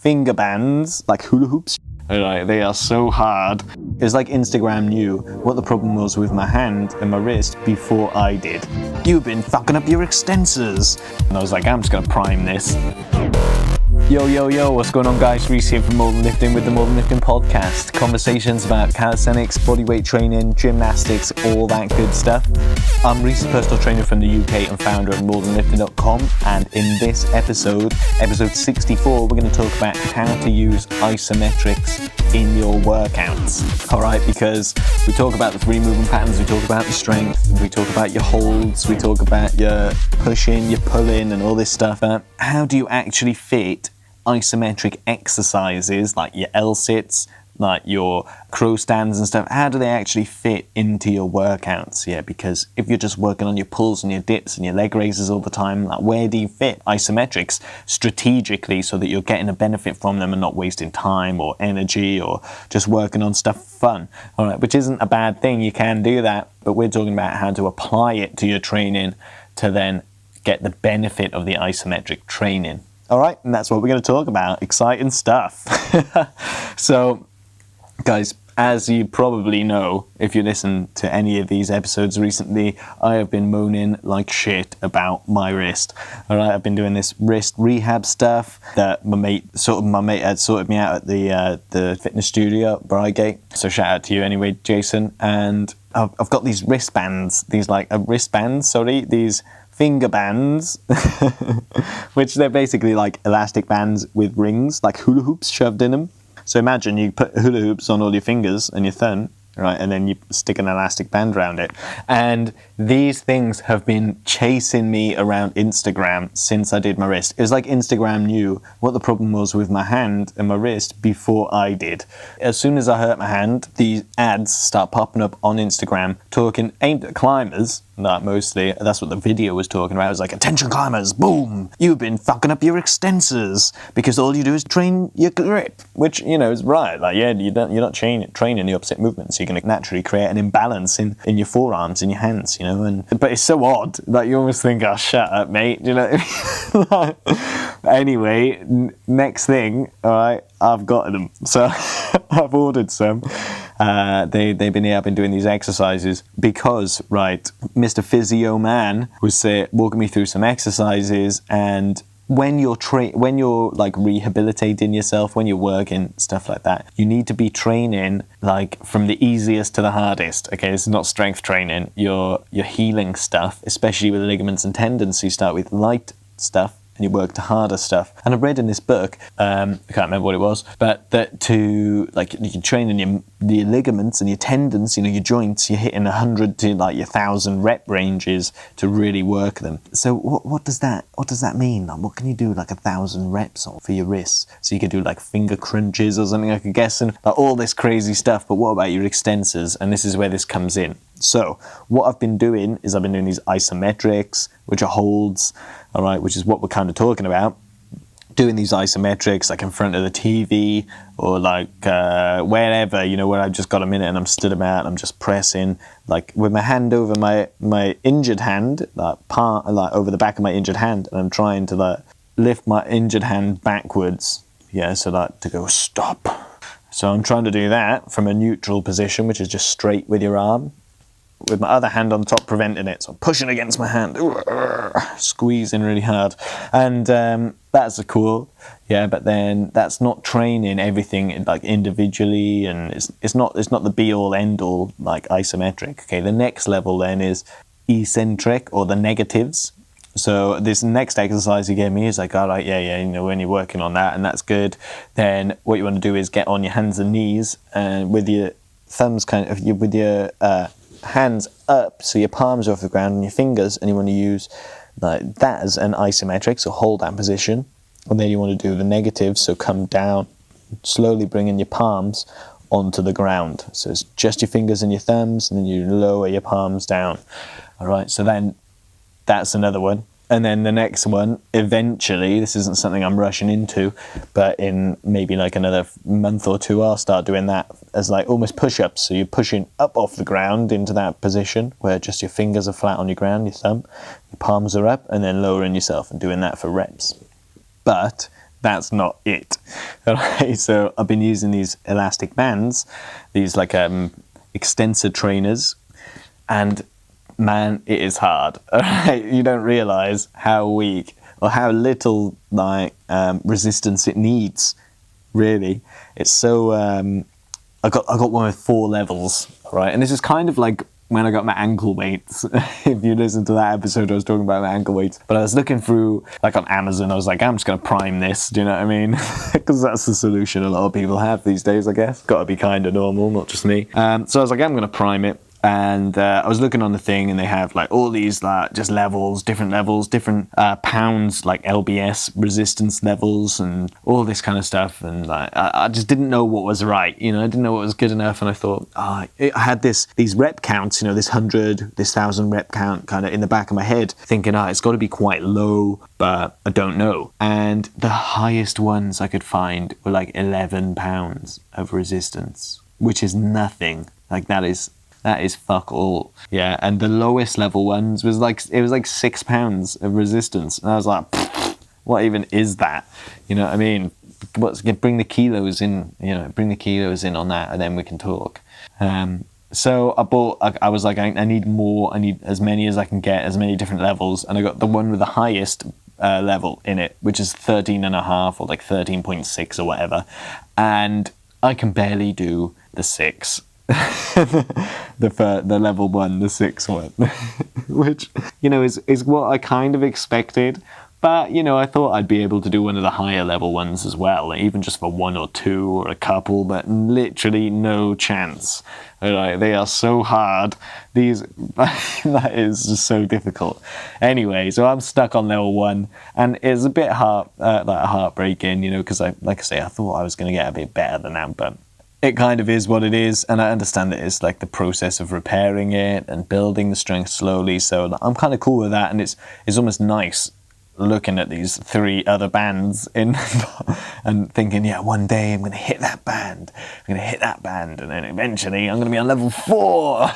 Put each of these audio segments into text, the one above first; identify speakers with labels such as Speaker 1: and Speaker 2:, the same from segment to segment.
Speaker 1: finger bands, like hula hoops. They are so hard. It's like Instagram knew what the problem was with my hand and my wrist before I did. You've been fucking up your extensors. And I was like, I'm just gonna prime this. Yo, what's going on, guys? Rhys here from More Than Lifting with the More Than Lifting podcast. Conversations about calisthenics, bodyweight training, gymnastics, all that good stuff. I'm Rhys, personal trainer from the UK and founder of morethanlifting.com, and in this episode 64, we're going to talk about how to use isometrics in your workouts. Alright, because we talk about the 3 movement patterns, we talk about the strength, we talk about your holds, we talk about your pushing, your pulling and all this stuff. How do you actually fit isometric exercises like your L-sits, like your crow stands and stuff? How do they actually fit into your workouts? Yeah, because if you're just working on your pulls and your dips and your leg raises all the time, like where do you fit isometrics strategically so that you're getting a benefit from them and not wasting time or energy or just working on stuff for fun? All right, which isn't a bad thing. You can do that, but we're talking about how to apply it to your training to then get the benefit of the isometric training. All right, and that's what we're going to talk about. Exciting stuff. So, guys, as you probably know, if you listen to any of these episodes recently, I have been moaning like shit about my wrist. All right, I've been doing this wrist rehab stuff that my mate had sorted me out at the fitness studio at Brigate. So shout out to you anyway, Jason. And I've got these wristbands, these finger bands, which they're basically like elastic bands with rings, like hula hoops shoved in them. So imagine you put hula hoops on all your fingers and your thumb, right, and then you stick an elastic band around it. And these things have been chasing me around Instagram since I did my wrist. It was like Instagram knew what the problem was with my hand and my wrist before I did. As soon as I hurt my hand, these ads start popping up on Instagram talking aimed at climbers. Not mostly, that's what the video was talking about. It was like, attention climbers, boom, you've been fucking up your extensors because all you do is train your grip, which, you know, is right. Like, yeah, you're not training the opposite movements. You're going to naturally create an imbalance in your forearms, in your hands, you know, but it's so odd. Like, you almost think, oh, shut up, mate, you know. Anyway, next thing, all right, I've got them. So I've ordered some. I've been doing these exercises because, right, Mr. Physio Man was walking me through some exercises, and when you're like rehabilitating yourself, when you're working, stuff like that, you need to be training like from the easiest to the hardest. Okay, this is not strength training. Your healing stuff, especially with ligaments and tendons, so you start with light stuff and you work to harder stuff. And I've read in this book, I can't remember what it was, but that to, like, you can train in your ligaments and your tendons, you know, your joints, you're hitting 100 to like your 1,000 rep ranges to really work them. So what does that mean? Like, what can you do like 1,000 reps on for your wrists? So you could do like finger crunches or something, I could guess, and like all this crazy stuff. But what about your extensors? And this is where this comes in. So what I've been doing is I've been doing these isometrics, which are holds, all right, which is what we're kind of talking about. Doing these isometrics like in front of the TV or like wherever, you know, where I've just got a minute and I'm stood about, I'm just pressing like with my hand over my injured hand, like over the back of my injured hand, and I'm trying to like lift my injured hand backwards. Yeah, so like to go stop. So I'm trying to do that from a neutral position, which is just straight with your arm, with my other hand on top preventing it. So I'm pushing against my hand, squeezing really hard. And that's cool, yeah, but then that's not training everything like individually, and it's not the be all end all like isometric. Okay, the next level then is eccentric, or the negatives. So this next exercise he gave me is like, all right, yeah, you know, when you're working on that and that's good, then what you want to do is get on your hands and knees and with your thumbs with your hands up, so your palms are off the ground and your fingers, and you want to use like that as an isometric, so hold that position. And then you want to do the negative, so come down, slowly bringing your palms onto the ground. So it's just your fingers and your thumbs, and then you lower your palms down. All right, so then that's another one. And then the next one, eventually, this isn't something I'm rushing into, but in maybe like another month or two, I'll start doing that as like almost push-ups. So you're pushing up off the ground into that position where just your fingers are flat on your ground, your thumb, your palms are up, and then lowering yourself and doing that for reps. But that's not it. Alright, so I've been using these elastic bands, these like extensor trainers, and man, it is hard. Alright, you don't realize how weak or how little like resistance it needs. Really, it's so. I got one with 4 levels, right? And this is kind of like when I got my ankle weights. If you listen to that episode, I was talking about my ankle weights. But I was looking through, like on Amazon, I was like, I'm just going to prime this. Do you know what I mean? Because that's the solution a lot of people have these days, I guess. Got to be kind of normal, not just me. So I was like, I'm going to prime it. And I was looking on the thing, and they have like all these just levels, different pounds, like LBS resistance levels, and all this kind of stuff. And like I just didn't know what was right, you know. I didn't know what was good enough, and I thought I had these rep counts, you know, this 100, this 1,000 rep count kind of in the back of my head, thinking it's got to be quite low, but I don't know. And the highest ones I could find were like 11 pounds of resistance, which is nothing. Like that is fuck all. Yeah, and the lowest level ones was like 6 pounds of resistance, and I was like, what even is that? You know what I mean? Bring the kilos in, you know, bring the kilos in on that, and then we can talk. So I was like, I need more. I need as many as I can get, as many different levels, and I got the one with the highest level in it, which is 13.5 or like 13.6 or whatever, and I can barely do the 6. the level 1, the 6 one, which, you know, is what I kind of expected. But, you know, I thought I'd be able to do one of the higher level ones as well, even just for 1 or 2 or a couple, but literally no chance. Like, they are so hard. That is just so difficult. Anyway, so I'm stuck on level 1, and it's a bit heartbreaking, you know, because I thought I was going to get a bit better than that, but it kind of is what it is, and I understand that it's like the process of repairing it and building the strength slowly, so I'm kind of cool with that, and it's almost nice looking at these 3 other bands in and thinking, yeah, one day I'm going to hit that band, and then eventually I'm going to be on level 4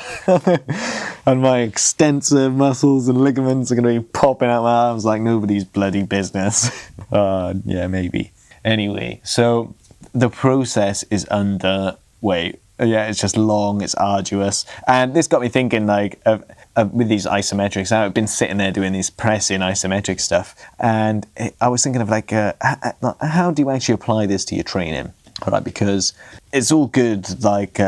Speaker 1: and my extensor muscles and ligaments are going to be popping out my arms like nobody's bloody business. Yeah, maybe. Anyway, so the process is underway. Yeah, it's just long, it's arduous. And this got me thinking, like, with these isometrics. I've been sitting there doing these press-in isometric stuff, and I was thinking of, like, how do you actually apply this to your training? All right, because it's all good, like,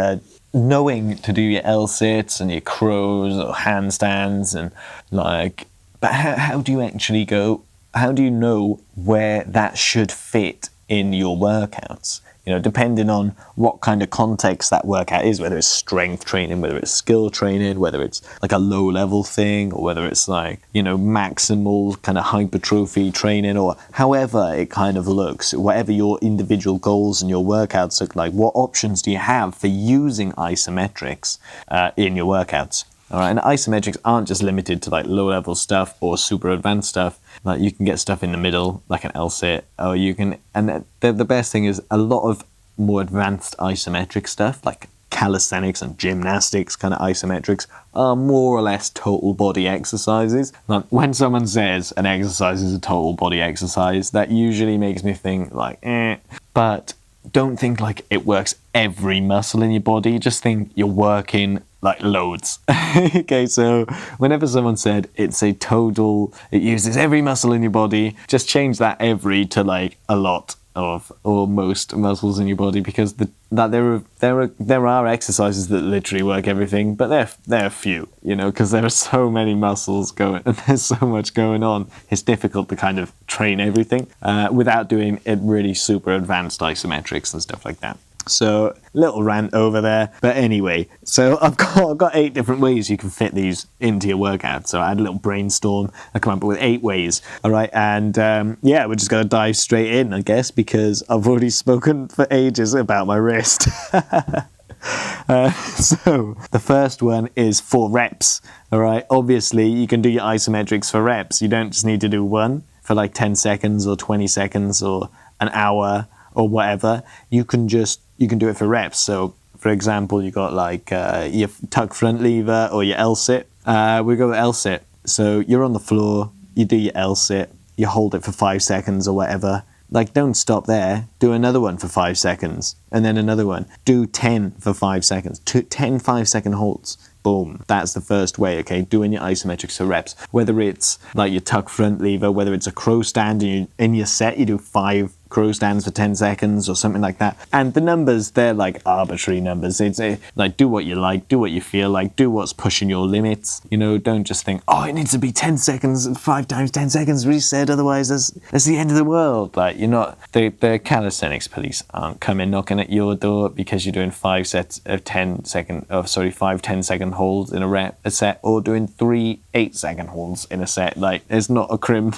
Speaker 1: knowing to do your L-sits and your crows or handstands, and, like, but how do you actually go? How do you know where that should fit in your workouts? You know, depending on what kind of context that workout is, whether it's strength training, whether it's skill training, whether it's like a low level thing, or whether it's like, you know, maximal kind of hypertrophy training, or however it kind of looks, whatever your individual goals and your workouts look like, what options do you have for using isometrics in your workouts? All right, and isometrics aren't just limited to like low level stuff or super advanced stuff. Like you can get stuff in the middle, like an L-sit, or you can, and the best thing is a lot of more advanced isometric stuff, like calisthenics and gymnastics kind of isometrics, are more or less total body exercises. Like when someone says an exercise is a total body exercise, that usually makes me think like, but don't think like it works every muscle in your body. Just think you're working like loads. Okay, so whenever someone said it uses every muscle in your body, just change that every to like a lot of or most muscles in your body, because there are exercises that literally work everything, but they're few, you know, because there are so many muscles going and there's so much going on. It's difficult to kind of train everything without doing it really super advanced isometrics and stuff like that. So, little rant over there. But anyway, so I've got 8 different ways you can fit these into your workout. So I had a little brainstorm. I come up with 8 ways. All right. And yeah, we're just going to dive straight in, I guess, because I've already spoken for ages about my wrist. So the first one is for reps. All right. Obviously, you can do your isometrics for reps. You don't just need to do one for like 10 seconds or 20 seconds or an hour or whatever. You can do it for reps. So for example, you got like your tuck front lever or your L-sit. We go with L-sit. So you're on the floor, you do your L-sit, you hold it for 5 seconds or whatever, like, don't stop there. Do another one for 5 seconds, and then another one. Do 10 for 5 seconds. 10 5-second holds. Boom. That's the first way, okay? Doing your isometrics for reps. Whether it's like your tuck front lever, whether it's a crow stand, and in your set you do 5 crow stands for 10 seconds or something like that. And the numbers, they're like arbitrary numbers. It's like, do what you like, do what you feel like, do what's pushing your limits. You know, don't just think, oh, it needs to be 10 seconds, 5 times 10 seconds reset, otherwise that's the end of the world. Like, you're not, the calisthenics police aren't coming knocking at your door because you're doing 5 sets of 5 10-second holds in a set, or doing 3 8-second holds in a set. Like, it's not a crim.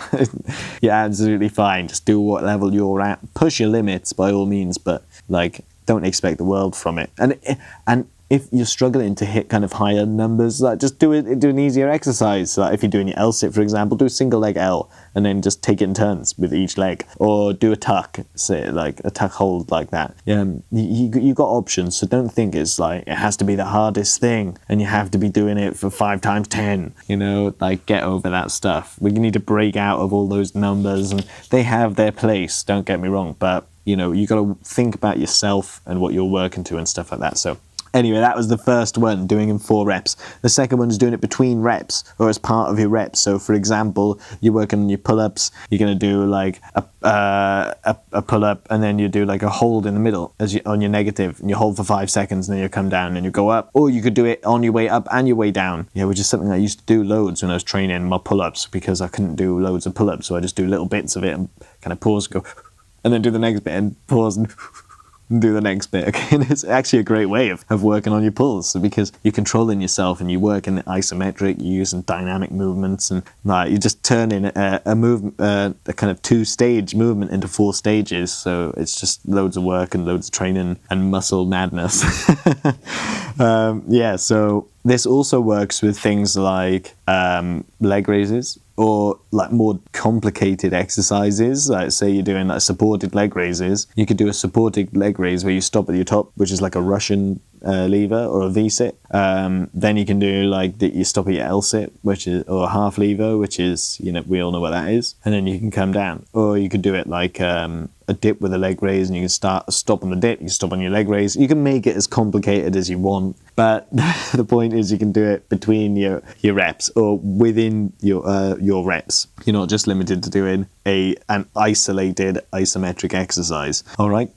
Speaker 1: You're absolutely fine. Just do what level you're at. Push your limits by all means, but like, don't expect the world from it. And if you're struggling to hit kind of higher numbers, like, just do an easier exercise. Like, if you're doing your L sit, for example, do a single leg L and then just take it in turns with each leg, or do a tuck, say like a tuck hold like that. You got options, so don't think it's like it has to be the hardest thing and you have to be doing it for 5 times 10. You know, like, get over that stuff. We need to break out of all those numbers, and they have their place, don't get me wrong, but you know, you got to think about yourself and what you're working to and stuff like that. So anyway, that was the first one, doing in 4 reps. The second one is doing it between reps or as part of your reps. So for example, you're working on your pull-ups, you're going to do like a pull-up, and then you do like a hold in the middle on your negative, and you hold for 5 seconds, and then you come down and you go up. Or you could do it on your way up and your way down, which is something I used to do loads when I was training my pull-ups, because I couldn't do loads of pull-ups, so I just do little bits of it and kind of pause, go, and then do the next bit and pause and do the next bit. Okay, and it's actually a great way of working on your pulls, because you're controlling yourself and you work in the isometric, you're using dynamic movements, and like, you're just turning a movement, a kind of 2-stage movement into 4 stages. So it's just loads of work and loads of training and muscle madness. So this also works with things like leg raises, or like more complicated exercises. Like, say you're doing like supported leg raises, you could do a supported leg raise where you stop at your top, which is like a Russian lever or a V-sit. Then you can do like you stop at your L-sit, which is, or a half lever, which is, you know, we all know what that is. And then you can come down. Or you could do it like a dip with a leg raise, and you can stop on the dip, you can stop on your leg raise. You can make it as complicated as you want, but the point is you can do it between your reps or within your reps. You're not just limited to doing an isolated isometric exercise. All right.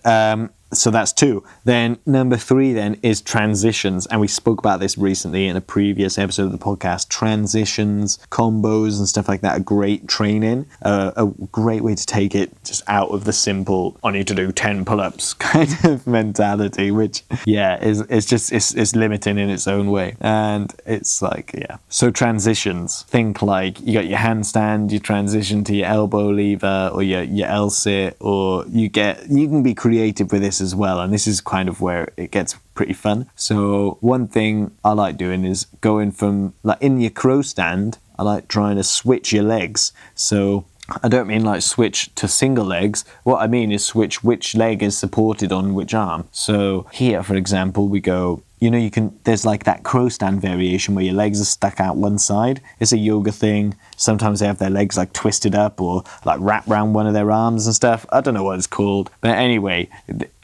Speaker 1: So that's 2. Then number 3 then is transitions, and we spoke about this recently in a previous episode of the podcast. Transitions, combos and stuff like that are great training, a great way to take it just out of the simple I need to do 10 pull-ups kind of mentality, which is limiting in its own way. And it's like, so transitions, think like you got your handstand, you transition to your elbow lever or your L sit, or you can be creative with this as well, and this is kind of where it gets pretty fun. So one thing I like doing is going from, like, in your crow stand, I like trying to switch your legs. So I don't mean like switch to single legs. What I mean is switch which leg is supported on which arm. So here, for example, we go, there's like that crow stand variation where your legs are stuck out one side. It's a yoga thing. Sometimes they have their legs like twisted up or like wrapped around one of their arms and stuff. I don't know what it's called. But anyway,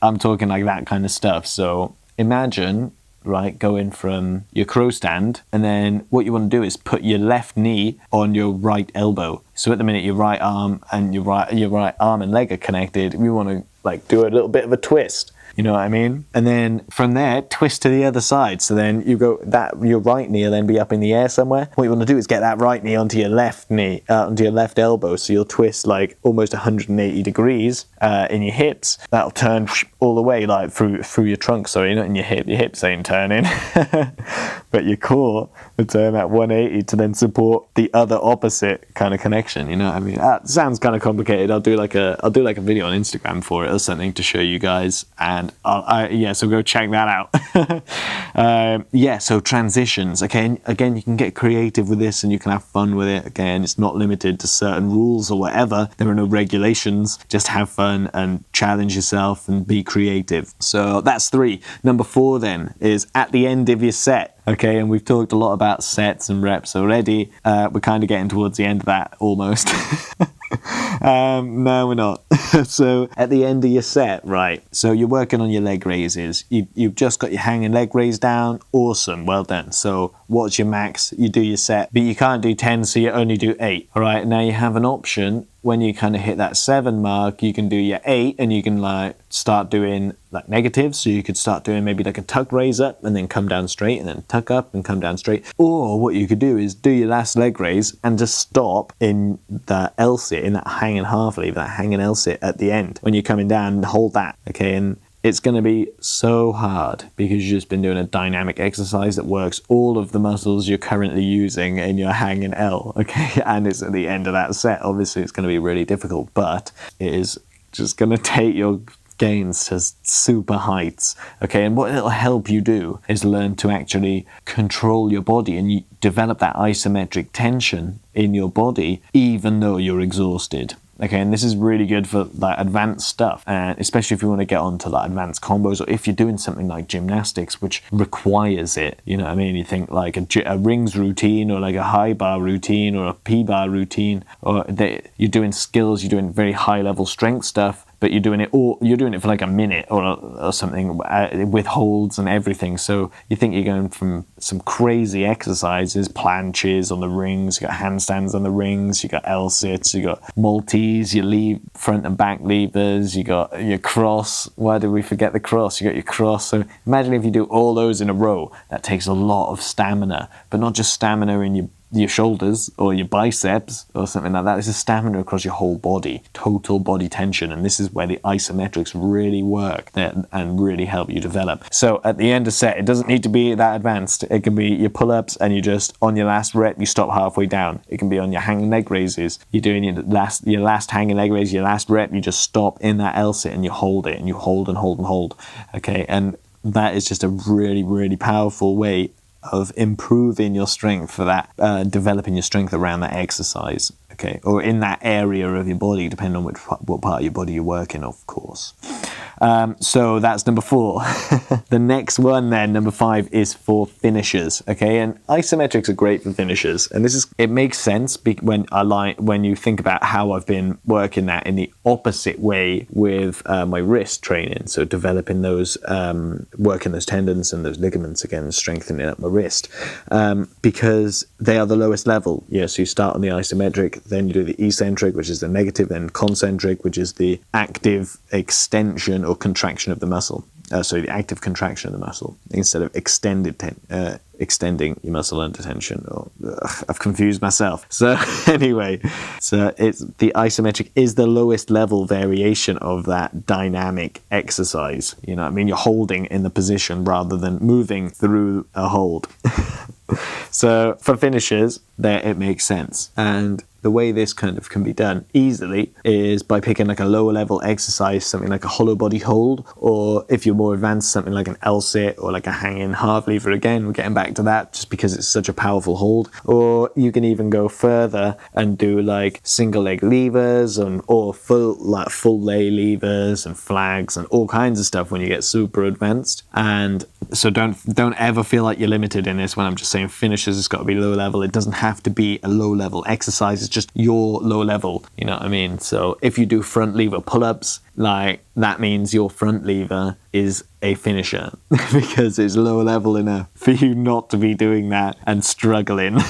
Speaker 1: I'm talking like that kind of stuff. So imagine, right, going from your crow stand, and then what you want to do is put your left knee on your right elbow. So at the minute your right arm and your right arm and leg are connected, we want to like do a little bit of a twist. You know what I mean? And then from there, twist to the other side. So then you go your right knee will then be up in the air somewhere. What you want to do is get that right knee onto your left knee, onto your left elbow. So you'll twist like almost 180 degrees in your hips. That'll turn all the way like through your trunk. Sorry, not in your hip. Your hips ain't turning, but your core will turn at 180 to then support the other opposite kind of connection. You know what I mean? That sounds kind of complicated. I'll do like a video on Instagram for it or something to show you guys. And so go check that out. So transitions. Again, you can get creative with this and you can have fun with it. Again, it's not limited to certain rules or whatever. There are no regulations. Just have fun and challenge yourself and be creative. So that's 3. Number 4 then is at the end of your set. Okay, and we've talked a lot about sets and reps already. We're kind of getting towards the end of that almost. No, we're not. So at the end of your set, right, so you're working on your leg raises. You've just got your hanging leg raise down. Awesome, well done. So what's your max? You do your set, but you can't do 10, so you only do 8. All right, now you have an option. When you kind of hit that 7 mark, you can do your 8 and you can like start doing like negatives. So you could start doing maybe like a tuck raise up and then come down straight and then tuck up and come down straight. Or what you could do is do your last leg raise and just stop in the L sit, in that hanging half lever, that hanging L sit at the end. When you're coming down, hold that, okay? And it's going to be so hard because you've just been doing a dynamic exercise that works all of the muscles you're currently using in your hanging L, okay? And it's at the end of that set. Obviously, it's going to be really difficult, but it is just going to take your gains to super heights, okay? And what it'll help you do is learn to actually control your body and you develop that isometric tension in your body even though you're exhausted. Okay, and this is really good for like advanced stuff, and especially if you want to get onto like advanced combos, or if you're doing something like gymnastics, which requires it. You know what I mean? You think like a rings routine, or like a high bar routine, or a P-bar routine, or you're doing skills, you're doing very high level strength stuff, but you're doing it for like a minute or something with holds and everything. So you think you're going from some crazy exercises, planches on the rings, you got handstands on the rings, you got L-sits, you got multis, your front and back levers, you got your cross. Why did we forget the cross? You got your cross. So imagine if you do all those in a row. That takes a lot of stamina, but not just stamina in your shoulders or your biceps or something like that. This is stamina across your whole body, total body tension, and this is where the isometrics really work and really help you develop. So at the end of set, it doesn't need to be that advanced. It can be your pull-ups and you just, on your last rep, you stop halfway down. It can be on your hanging leg raises. You're doing your last hanging leg raise, your last rep, you just stop in that L-sit and you hold it and you hold and hold and hold. Okay, and that is just a really, really powerful way of improving your strength for that, developing your strength around that exercise, okay, or in that area of your body, depending on what part of your body you're working, of course. So that's number 4. The next one then, number 5, is for finishers, okay? And isometrics are great for finishers, and it makes sense when you think about how I've been working that in the opposite way with my wrist training. So developing those, working those tendons and those ligaments again, strengthening up my wrist, because they are the lowest level. Yeah, so you start on the isometric, then you do the eccentric, which is the negative, then concentric, which is the active extension or contraction of the muscle. So the active contraction of the muscle instead of extending your muscle under tension. I've confused myself. So anyway, so the isometric is the lowest level variation of that dynamic exercise. You know what I mean? You're holding in the position rather than moving through a hold. So for finishers, there it makes sense. And the way this kind of can be done easily is by picking like a lower level exercise, something like a hollow body hold, or if you're more advanced, something like an L-sit or like a hanging half lever. Again, we're getting back to that just because it's such a powerful hold. Or you can even go further and do like single leg levers or full lay levers and flags and all kinds of stuff when you get super advanced. And so don't ever feel like you're limited in this when I'm just saying finishers. It's got to be low level. It doesn't have to be a low level exercise. It's just your low level, you know what I mean? So if you do front lever pull-ups, like that means your front lever is a finisher because it's low level enough for you not to be doing that and struggling.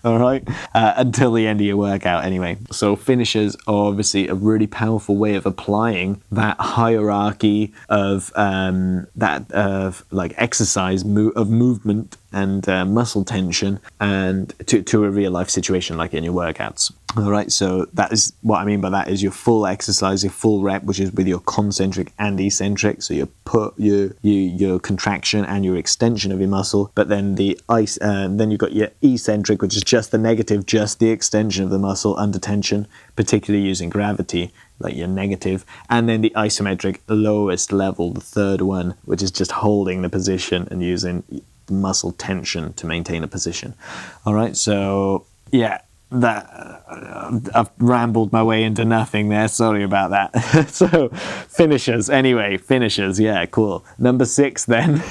Speaker 1: All right, until the end of your workout anyway. So finishers are obviously a really powerful way of applying that hierarchy of like exercise of movement and muscle tension and to a real life situation like in your workouts. All right, so that is what I mean by that is your full exercise, your full rep, which is with your concentric and eccentric. So you put your contraction and your extension of your muscle, but then then you've got your eccentric, which is just the negative, just the extension of the muscle under tension, particularly using gravity, like your negative, and then the isometric lowest level, the third one, which is just holding the position and using muscle tension to maintain a position. All right, so yeah. I've rambled my way into nothing there. Sorry about that. So finishers. Anyway, finishers. Yeah, cool. Number 6 then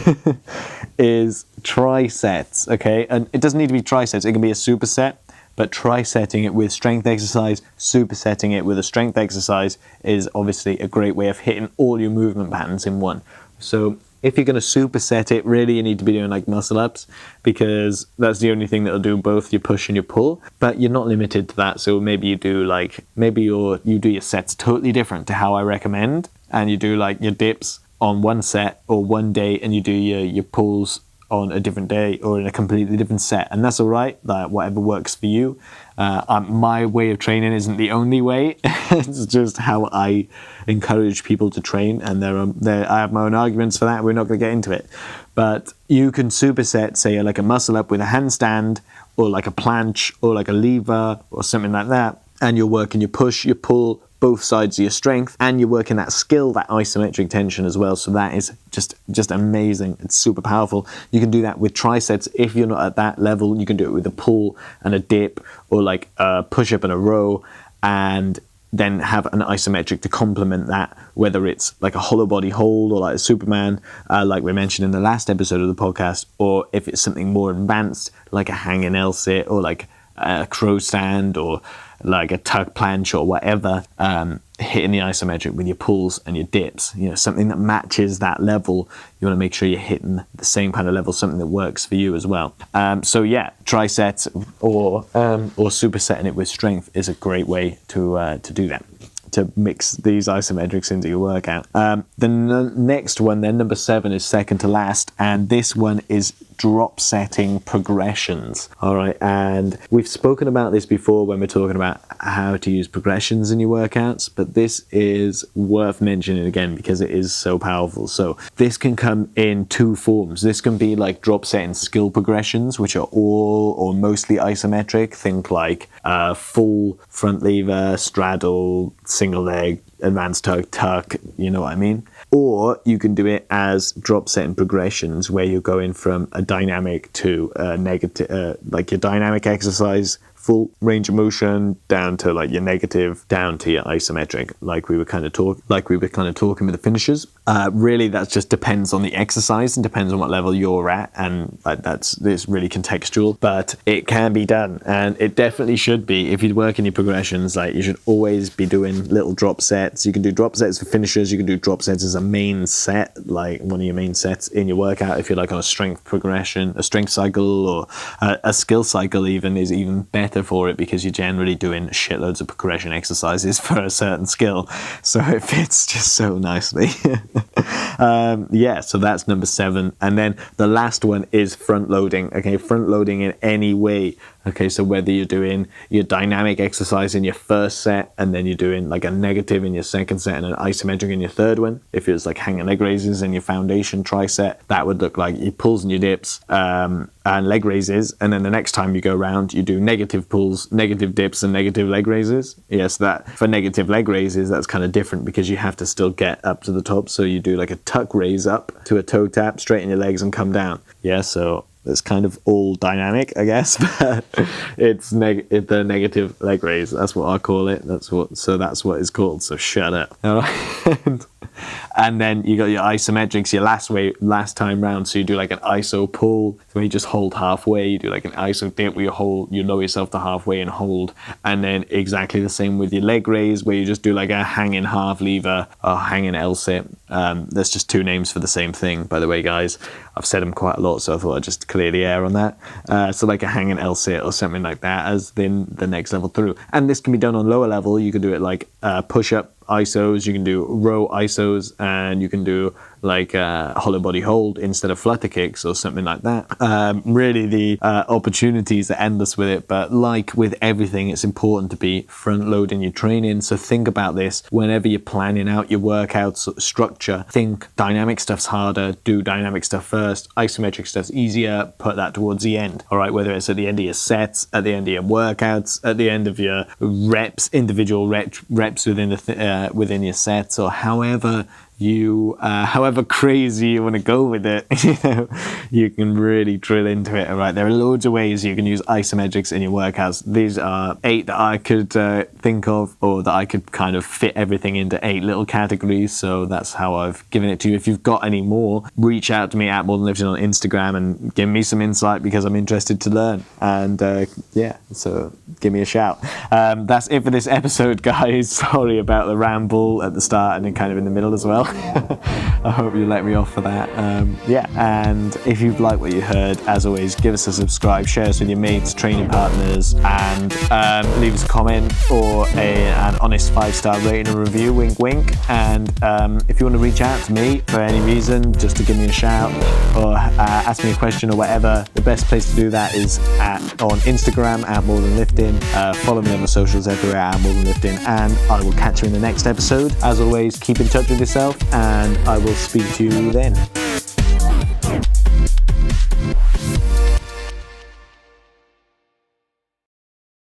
Speaker 1: is trisets. Okay, and it doesn't need to be trisets. It can be a superset. but trisetting it with strength exercise, supersetting it with a strength exercise is obviously a great way of hitting all your movement patterns in one. So if you're going to superset it, really you need to be doing like muscle ups, because that's the only thing that'll do both your push and your pull. But you're not limited to that. So maybe you do you do your sets totally different to how I recommend, and you do like your dips on one set or one day, and you do your pulls on a different day or in a completely different set, and that's all right. Like, whatever works for you. My way of training isn't the only way. It's just how I encourage people to train, and I have my own arguments for that. We're not going to get into it, but you can superset, say, like a muscle up with a handstand, or like a planche, or like a lever, or something like that, and you're working your push, your pull, both sides of your strength, and you're working that skill, that isometric tension as well. So that is just amazing. It's super powerful. You can do that with trisets. If you're not at that level, you can do it with a pull and a dip, or like a push up and a row, and then have an isometric to complement that, whether it's like a hollow body hold or like a Superman, like we mentioned in the last episode of the podcast, or if it's something more advanced, like a hanging L sit, or like a crow stand, or like a tuck planche, or whatever, hitting the isometric with your pulls and your dips, something that matches that level. You want to make sure you're hitting the same kind of level, something that works for you as well. So yeah, trisets or supersetting it with strength is a great way to do that, to mix these isometrics into your workout. The next one then, number 7, is second to last, and this one is drop setting progressions. All right, and we've spoken about this before when we're talking about how to use progressions in your workouts, but this is worth mentioning again because it is so powerful. So this can come in 2 forms. This can be like drop setting skill progressions, which are all or mostly isometric. Think like full front lever, straddle, single leg, advanced tuck, you know what I mean? Or you can do it as drop setting progressions, where you're going from a dynamic to a negative, like your dynamic exercise, full range of motion, down to like your negative, down to your isometric, like we were kind of talking with the finishers. Really, that just depends on the exercise and depends on what level you're at, and it's really contextual, but it can be done, and it definitely should be. If you work in your progressions, like, you should always be doing little drop sets. You can do drop sets for finishers. You can do drop sets as a main set, like one of your main sets in your workout. If you're like on a strength progression, a strength cycle, or a skill cycle even, is even better for it, because you're generally doing shitloads of progression exercises for a certain skill, so it fits just so nicely. So that's number 7. And then the last one is front loading. Okay, front loading in any way. Okay, so whether you're doing your dynamic exercise in your first set, and then you're doing like a negative in your second set and an isometric in your third one. If it's like hanging leg raises in your foundation triset, that would look like your pulls and your dips, and leg raises, and then the next time you go around, you do negative pulls, negative dips, and negative leg raises. Yes, that for negative leg raises, that's kind of different, because you have to still get up to the top. So you do like a tuck raise up to a toe tap, straighten your legs and come down. Yeah, so it's kind of all dynamic, I guess, but it's the negative leg raise. That's what I call it. That's what it's called. So shut up. All right. And then you got your isometrics, your last time round. So you do like an iso pull, where you just hold halfway. You do like an iso dip, where you lower yourself to halfway and hold. And then exactly the same with your leg raise, where you just do like a hanging half lever or hanging L sit. There's just 2 names for the same thing, by the way, guys. I've said them quite a lot, so I thought I'd just clear the air on that. So like a hanging L sit or something like that as then the next level through. And this can be done on lower level. You can do it like push up isos, you can do row isos, and you can do like a hollow body hold instead of flutter kicks or something like that. Really, the opportunities are endless with it, but like with everything, it's important to be front loading your training. So think about this whenever you're planning out your workout structure. Think dynamic stuff's harder, do dynamic stuff first, isometric stuff's easier, put that towards the end. All right, whether it's at the end of your sets, at the end of your workouts, at the end of your reps, individual reps within your sets, or however however crazy you want to go with it, you can really drill into it. All right, there are loads of ways you can use isometrics in your workouts. These are 8 that I could think of, or that I could kind of fit everything into 8 little categories. So that's how I've given it to you. If you've got any more, reach out to me at More Than Lifting on Instagram and give me some insight, because I'm interested to learn. And so give me a shout. That's it for this episode, guys. Sorry about the ramble at the start and then kind of in the middle as well. I hope you let me off for that. And if you've liked what you heard, as always, give us a subscribe, share us with your mates, training partners, and leave us a comment or an honest 5-star rating and review, wink wink. And if you want to reach out to me for any reason, just to give me a shout or ask me a question or whatever, the best place to do that is on Instagram at More Than Lifting. Follow me on the socials everywhere at More Than Lifting, and I will catch you in the next episode. As always, keep in touch with yourself, and I will speak to you then.